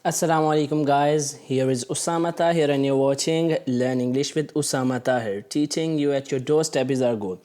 Assalamu alaikum guys, here is Usama Tahir and you're watching Learn English with Usama Tahir. Teaching you at your doorstep is our goal.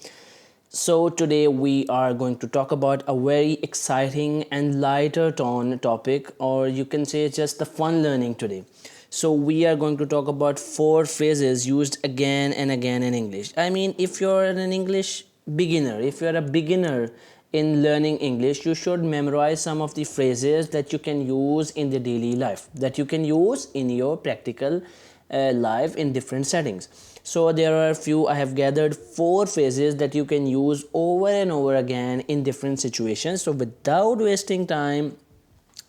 So today we are going to talk about a very exciting and lighter tone topic, or you can say just the fun learning today. So we are going to talk about four phrases used again and again in English. I mean, if you're an English beginner, if you're a beginner in learning English, you should memorize some of the phrases that you can use in the daily life, that you can use in your practical life in different settings. So there are a few. I have gathered four phrases that you can use over and over again in different situations. So without wasting time,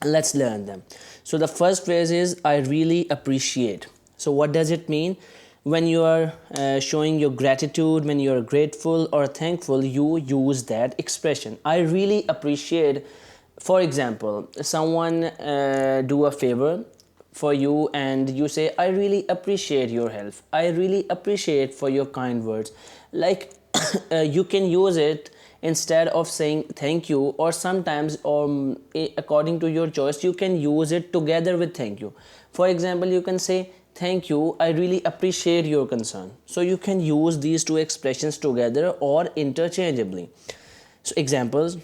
let's learn them. So the first phrase is I really appreciate. So what does it mean? When you are showing your gratitude, when you are grateful or thankful, you use that expression. I really appreciate. For example, someone do a favor for you and you say I really appreciate your help, I really appreciate for your kind words. Like you can use it instead of saying thank you, or sometimes, or according to your choice, you can use it together with thank you. For example, you can say thank you, I really appreciate your concern. So you can use these two expressions together or interchangeably. So examples.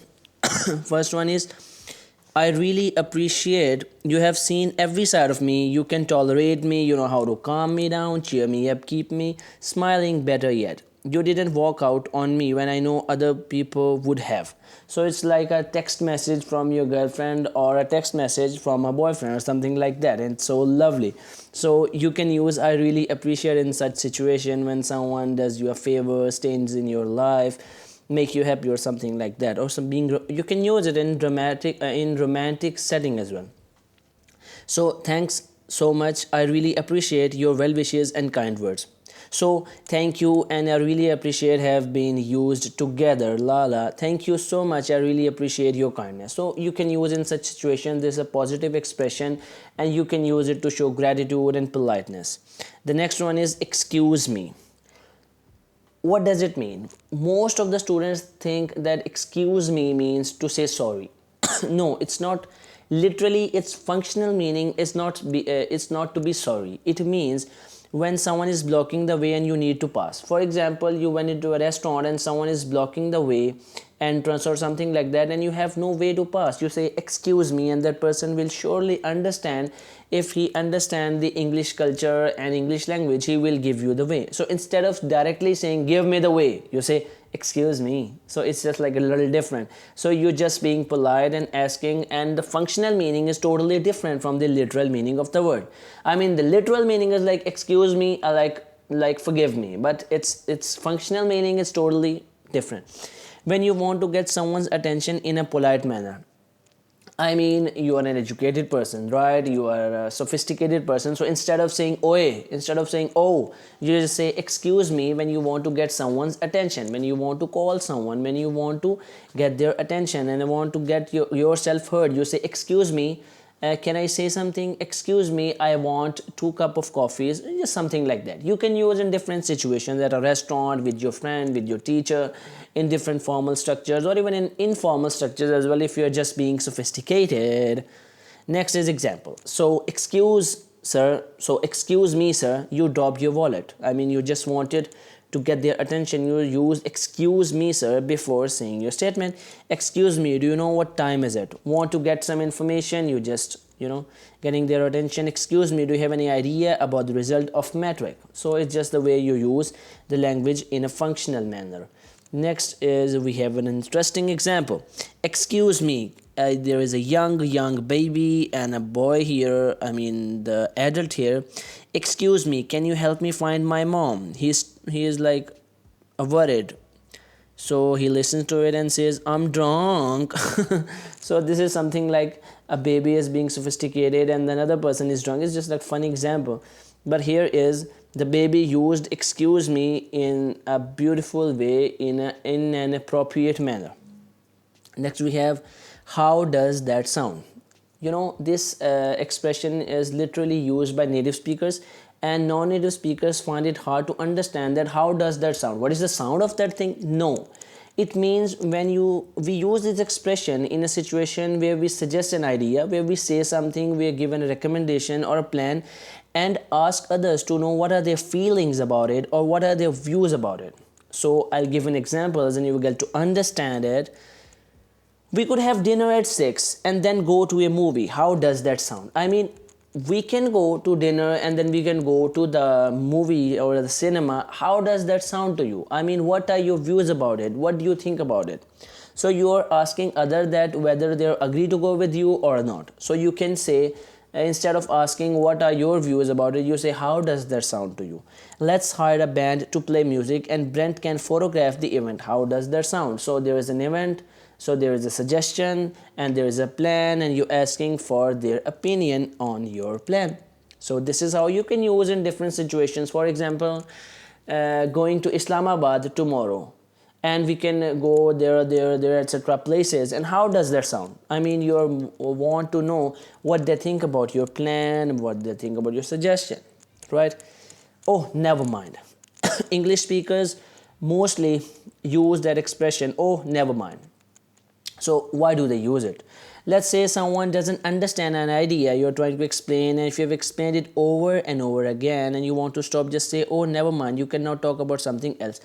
First one is I really appreciate you have seen every side of me. You can tolerate me. You know how to calm me down, cheer me up, keep me smiling. Better yet, you didn't walk out on me when I know other people would have. So it's like a text message from your girlfriend or a text message from a boyfriend or something like that. And it's so lovely. So you can use I really appreciate in such situation when someone does you a favor, stays in your life, make you happy or something like that, or some being you can use it in dramatic in romantic setting as well. So thanks so much, I really appreciate your well wishes and kind words. So thank you and I really appreciate have been used together. Lala, thank you so much, I really appreciate your kindness. So you can use in such situations. This is a positive expression and you can use it to show gratitude and politeness. The next one is excuse me. What does it mean? Most of the students think that excuse me means to say sorry. No, it's not. Literally, its functional meaning is not it's not to be sorry. It means when someone is blocking the way and you need to pass. For example, you went into a restaurant and someone is blocking the way, entrance or something like that, and you have no way to pass. You say excuse me, and that person will surely understand. If he understand the English culture and English language, he will give you the way. So instead of directly saying give me the way, you say excuse me. So it's just like a little different. So you're just being polite and asking, and the functional meaning is totally different from the literal meaning of the word. I mean, the literal meaning is like excuse me, like forgive me, but its functional meaning is totally different. When you want to get someone's attention in a polite manner, I mean, you are an educated person, right? You are a sophisticated person. So instead of saying oe, instead of saying oh, you just say excuse me when you want to get someone's attention, when you want to call someone, when you want to get their attention and want to get yourself heard. You say excuse me, can I say something? Excuse me, I want 2 cups of coffees, just something like that. You can use in different situations, at a restaurant, with your friend, with your teacher, in different formal structures, or even in informal structures as well, if you're just being sophisticated. Next is example. So excuse me sir, you dropped your wallet. I mean, you just wanted to get their attention. You use excuse me sir before saying your statement. Excuse me, do you know what time is it? Want to get some information, you just getting their attention. Excuse me, do you have any idea about the result of matric? So it's just the way you use the language in a functional manner. Next is we have an interesting example. Excuse me, there is a young baby and a boy here, I mean the adult here. Excuse me, can you help me find my mom? He is like worried. So he listens to it and says I'm drunk. So this is something like a baby is being sophisticated and another person is drunk. It's just like funny example. But here is the baby used excuse me in a beautiful way, in an appropriate manner. Next we have how does that sound? This expression is literally used by native speakers, and non-native speakers find it hard to understand that how does that sound, what is the sound of that thing. No, It means when we use this expression in a situation where we suggest an idea, where we say something, we are given a recommendation or a plan, and ask others to know what are their feelings about it or what are their views about it. So I'll give an examples and you will get to understand it. We could have dinner at 6 and then go to a movie. How does that sound? I mean, we can go to dinner and then we can go to the movie or the cinema. How does that sound to you? I mean, what are your views about it? What do you think about it? So you are asking other that whether they agree to go with you or not. So you can say, instead of asking what are your views about it, you say how does that sound to you. Let's hire a band to play music and Brent can photograph the event. How does that sound? So there is an event, so there is a suggestion and there is a plan, and you're asking for their opinion on your plan. So this is how you can use in different situations. For example, going to Islamabad tomorrow, and we can go there, etc. places. And how does that sound? I mean, you want to know what they think about your plan, what they think about your suggestion, right? Oh, never mind. English speakers mostly use that expression, oh, never mind. So why do they use it? Let's say someone doesn't understand an idea you're trying to explain, and if you've explained it over and over again and you want to stop, just say, oh, never mind, you cannot talk about something else.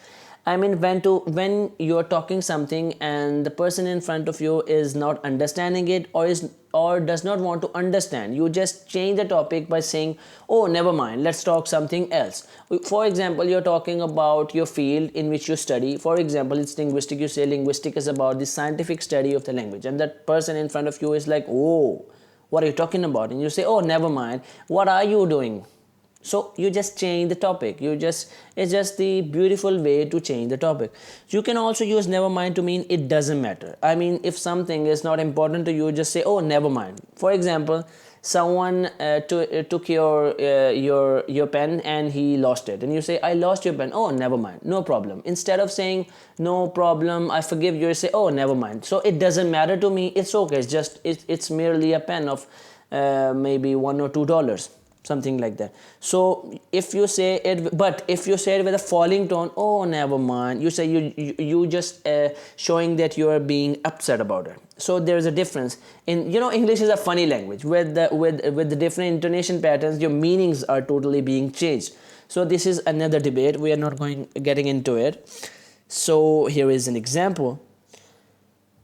I mean, when you're talking something and the person in front of you is not understanding it or does not want to understand, you just change the topic by saying, oh, never mind, let's talk something else. For example, you're talking about your field in which you study. For example, it's linguistic. You say linguistic is about the scientific study of the language, and that person in front of you is like, oh, what are you talking about? And you say, oh, never mind, what are you doing? So you just change the topic. It's just the beautiful way to change the topic. You can also use never mind to mean it doesn't matter. I mean, if something is not important to you, just say, oh, never mind. For example, someone took your pen and he lost it, and you say, I lost your pen. Oh, never mind, no problem. Instead of saying no problem, I forgive you, say, oh, never mind. So it doesn't matter to me. It's okay. It's merely a pen of maybe $1 or $2, something like that. So if you say it, but if you say it with a falling tone, oh, never mind, you say you just showing that you are being upset about it. So there's a difference in, English is a funny language with the different intonation patterns. Your meanings are totally being changed. So this is another debate. We are not getting into it. So here is an example.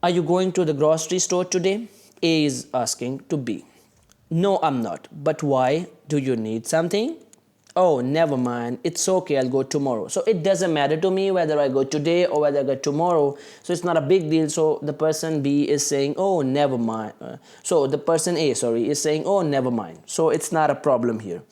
Are you going to the grocery store today? A is asking to B. No, I'm not. But why? Do you need something? Oh, never mind. It's okay. I'll go tomorrow. So it doesn't matter to me whether I go today or whether I go tomorrow. So it's not a big deal. So the person B is saying, oh, never mind. So the person A, is saying, oh, never mind. So it's not a problem here.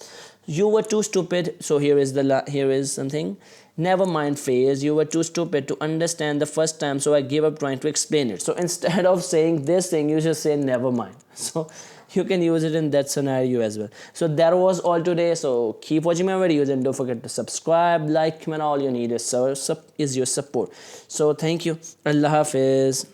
You were too stupid. So here is something. Never mind phrase. You were too stupid to understand the first time, so I gave up trying to explain it. So instead of saying this thing, you just say never mind. So you can use it in that scenario as well. So that was all today. So keep watching my videos and don't forget to subscribe, like, comment. All you need is your support. So thank you. Allah Hafiz.